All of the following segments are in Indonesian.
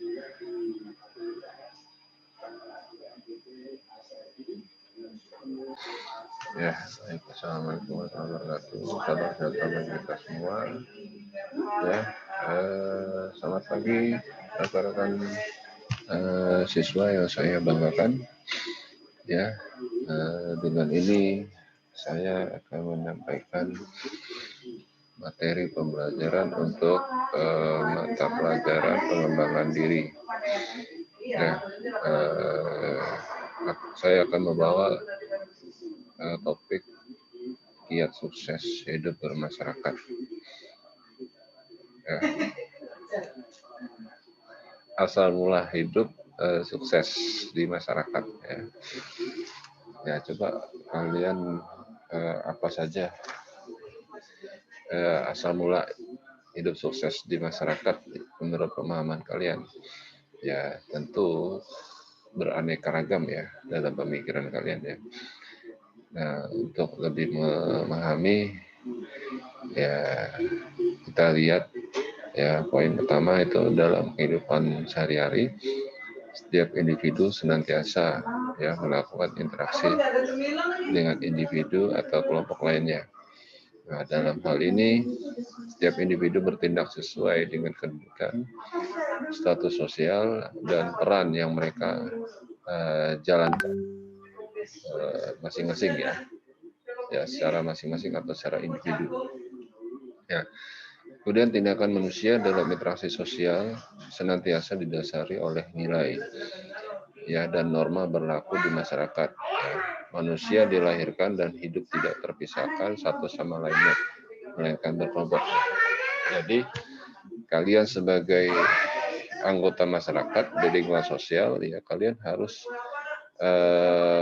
Ya, baik. Assalamualaikum warahmatullahi wabarakatuh. Salam sejahtera bagi kita semua. Ya, selamat pagi rekan-rekan siswa yang saya banggakan. Ya, dengan ini saya akan menyampaikan materi pembelajaran untuk mata pelajaran pengembangan diri. Nah, saya akan membawa topik kiat sukses hidup bermasyarakat. Ya. Asal mula hidup sukses di masyarakat. Ya, coba kalian apa saja asal mula hidup sukses di masyarakat menurut pemahaman kalian. Ya, tentu beraneka ragam ya dalam pemikiran kalian ya. Nah, untuk lebih memahami ya kita lihat ya poin pertama itu dalam kehidupan sehari-hari setiap individu senantiasa ya melakukan interaksi dengan individu atau kelompok lainnya. Nah, dalam hal ini setiap individu bertindak sesuai dengan kedudukan, status sosial dan peran yang mereka jalankan masing-masing ya secara masing-masing atau secara individu ya. Kemudian tindakan manusia dalam interaksi sosial senantiasa didasari oleh nilai ya dan norma berlaku di masyarakat ya. Manusia dilahirkan dan hidup tidak terpisahkan satu sama lainnya melainkan berkelompok. Jadi kalian sebagai anggota masyarakat di lingkungan sosial ya kalian harus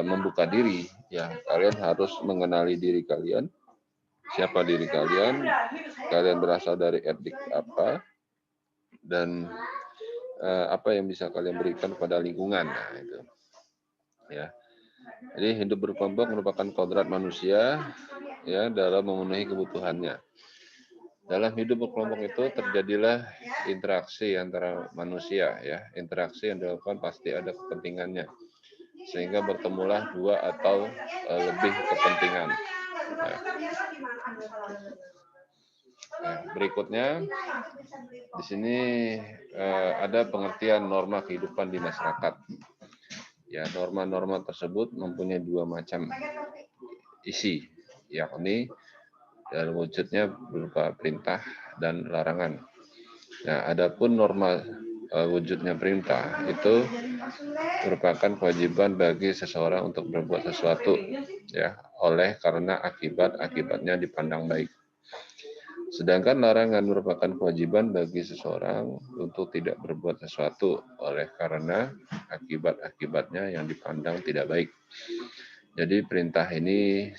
membuka diri ya, kalian harus mengenali diri kalian, siapa diri kalian berasal dari etnik apa dan apa yang bisa kalian berikan kepada lingkungan. Nah, itu ya. Jadi hidup berkelompok merupakan kodrat manusia ya dalam memenuhi kebutuhannya. Dalam hidup berkelompok itu terjadilah interaksi antara manusia ya, interaksi yang dilakukan pasti ada kepentingannya. Sehingga bertemulah dua atau lebih kepentingan. Nah, berikutnya di sini ada pengertian norma kehidupan di masyarakat. Ya, norma-norma tersebut mempunyai dua macam isi, yakni dalam wujudnya berupa perintah dan larangan. Nah, adapun norma wujudnya perintah itu merupakan kewajiban bagi seseorang untuk berbuat sesuatu ya oleh karena akibatnya dipandang baik. Sedangkan larangan merupakan kewajiban bagi seseorang untuk tidak berbuat sesuatu oleh karena akibatnya yang dipandang tidak baik. Jadi perintah ini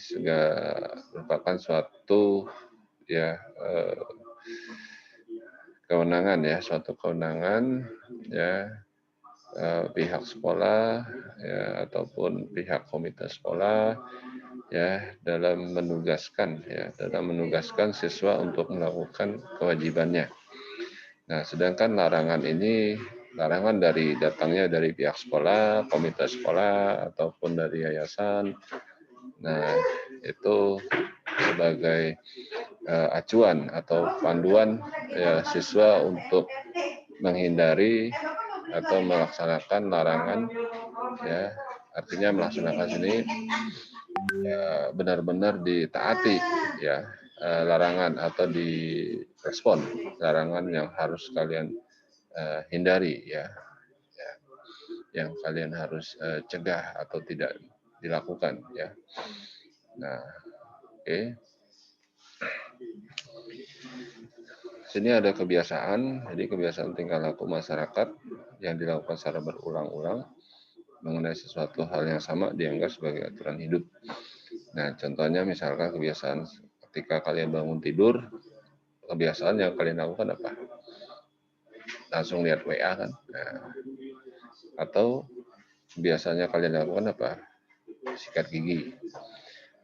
merupakan suatu ya kewenangan ya, suatu kewenangan ya pihak sekolah ya ataupun pihak komite sekolah ya dalam menugaskan siswa untuk melakukan kewajibannya. Nah, sedangkan larangan ini datangnya dari pihak sekolah, komite sekolah ataupun dari yayasan. Nah, itu sebagai acuan atau panduan ya siswa untuk menghindari atau melaksanakan larangan ya, artinya melaksanakan sini ya benar-benar ditaati ya larangan atau direspon larangan yang harus kalian hindari ya yang kalian harus cegah atau tidak dilakukan ya. Nah, oke. Sini ada kebiasaan, jadi kebiasaan tingkah laku masyarakat yang dilakukan secara berulang-ulang mengenai sesuatu hal yang sama dianggap sebagai aturan hidup. Nah, contohnya misalkan kebiasaan ketika kalian bangun tidur, kebiasaan yang kalian lakukan apa? Langsung lihat WA kan? Nah, atau kebiasaannya kalian lakukan apa? Sikat gigi.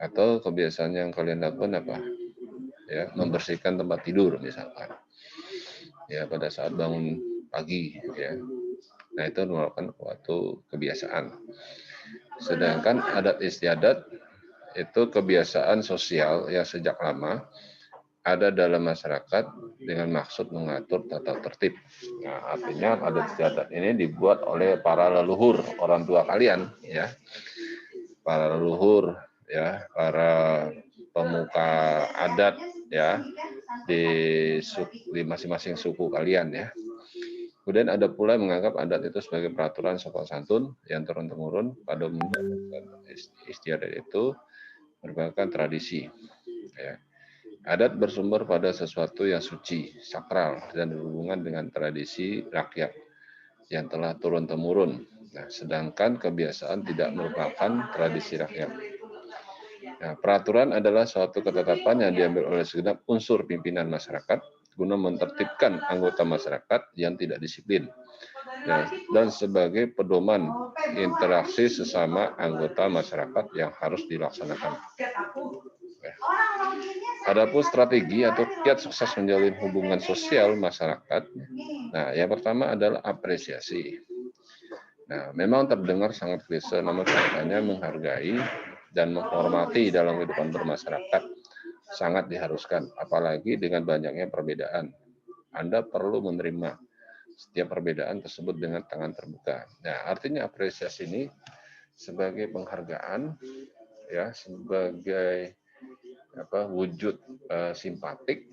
Atau kebiasaan yang kalian lakukan apa? Ya, membersihkan tempat tidur misalkan. Ya, pada saat bangun pagi ya. Nah, itu merupakan suatu kebiasaan. Sedangkan adat istiadat itu kebiasaan sosial yang sejak lama ada dalam masyarakat dengan maksud mengatur tata tertib. Nah, artinya adat istiadat ini dibuat oleh para leluhur, orang tua kalian, ya, para leluhur, ya, para pemuka adat, ya, di masing-masing suku kalian, ya. Kemudian ada pula yang menganggap adat itu sebagai peraturan sopan santun yang turun-temurun. Pada umumnya istiadat itu merupakan tradisi. Ya. Adat bersumber pada sesuatu yang suci, sakral, dan berhubungan dengan tradisi rakyat yang telah turun-temurun. Nah, sedangkan kebiasaan tidak merupakan tradisi rakyat. Nah, peraturan adalah suatu ketetapan yang diambil oleh segenap unsur pimpinan masyarakat guna menertibkan anggota masyarakat yang tidak disiplin. Ya, dan sebagai pedoman interaksi sesama anggota masyarakat yang harus dilaksanakan. Ya. Adapun strategi atau kiat sukses menjalin hubungan sosial masyarakat, nah yang pertama adalah apresiasi. Nah, memang terdengar sangat klise, namun faktanya menghargai dan menghormati dalam kehidupan bermasyarakat sangat diharuskan, apalagi dengan banyaknya perbedaan. Anda perlu menerima setiap perbedaan tersebut dengan tangan terbuka. Nah, artinya apresiasi ini sebagai penghargaan, ya, sebagai wujud simpatik,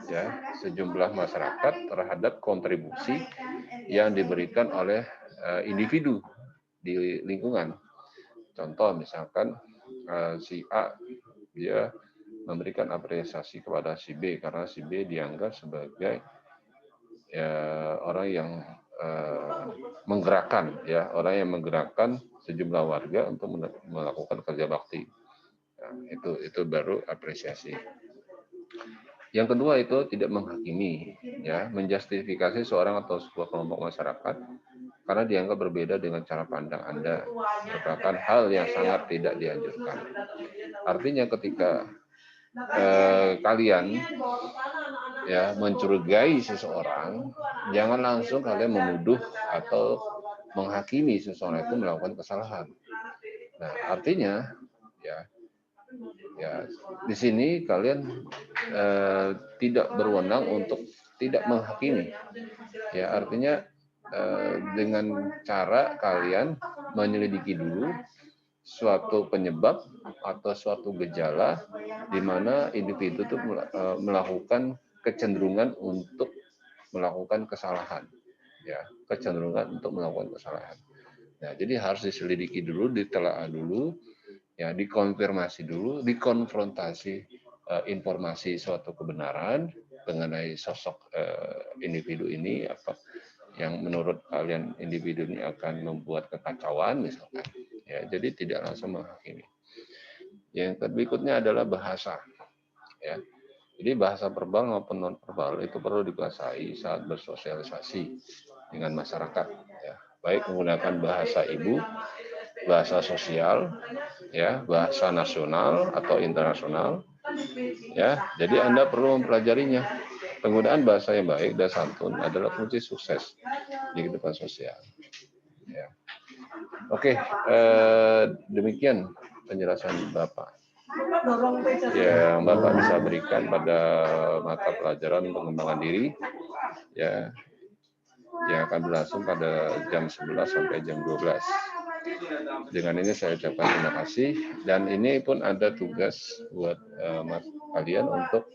ya, sejumlah masyarakat terhadap kontribusi yang diberikan oleh individu di lingkungan. Contoh misalkan si A dia memberikan apresiasi kepada si B karena si B dianggap sebagai ya, orang yang menggerakkan, ya, orang yang menggerakkan sejumlah warga untuk melakukan kerja bakti. Nah, itu baru apresiasi. Yang kedua itu tidak menghakimi, ya, menjustifikasi seorang atau sebuah kelompok masyarakat karena dianggap berbeda dengan cara pandang Anda, merupakan hal yang sangat tidak dianjurkan. Artinya ketika kalian ya mencurigai seseorang, jangan langsung kalian menuduh atau menghakimi seseorang itu melakukan kesalahan. Nah, artinya ya di sini kalian tidak berwenang untuk tidak menghakimi. Ya, artinya dengan cara kalian menyelidiki dulu suatu penyebab atau suatu gejala di mana individu itu melakukan kecenderungan untuk melakukan kesalahan, ya, kecenderungan untuk melakukan kesalahan. Nah, jadi harus diselidiki dulu, ditelaah dulu, ya, dikonfirmasi dulu, dikonfrontasi informasi suatu kebenaran mengenai sosok individu ini, apa yang menurut kalian individu ini akan membuat kekacauan misalkan. Ya, jadi tidak langsung menghakimi. Yang berikutnya adalah bahasa. Ya, jadi bahasa verbal maupun non verbal itu perlu dikuasai saat bersosialisasi dengan masyarakat. Ya, baik menggunakan bahasa ibu, bahasa sosial, ya, bahasa nasional atau internasional. Ya, jadi Anda perlu mempelajarinya. Penggunaan bahasa yang baik dan santun adalah kunci sukses di kehidupan sosial. Ya. Oke, demikian penjelasan Bapak yang Bapak bisa berikan pada mata pelajaran pengembangan diri, ya, yang akan berlangsung pada jam 11 sampai jam 12. Dengan ini saya ucapkan terima kasih, dan ini pun ada tugas buat kalian untuk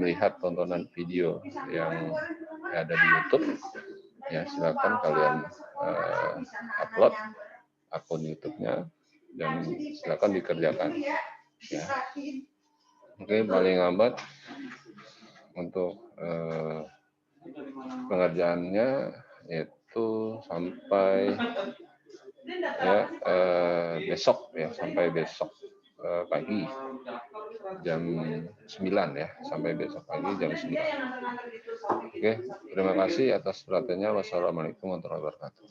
melihat tontonan video yang ada di YouTube. Ya, silakan kalian upload akun YouTube-nya dan silakan dikerjakan. Ya. Oke, paling lambat untuk pengerjaannya itu sampai besok, ya, sampai besok pagi jam 9, ya, sampai besok pagi jam 9. Oke, terima kasih atas perhatiannya. Wassalamualaikum warahmatullahi wabarakatuh.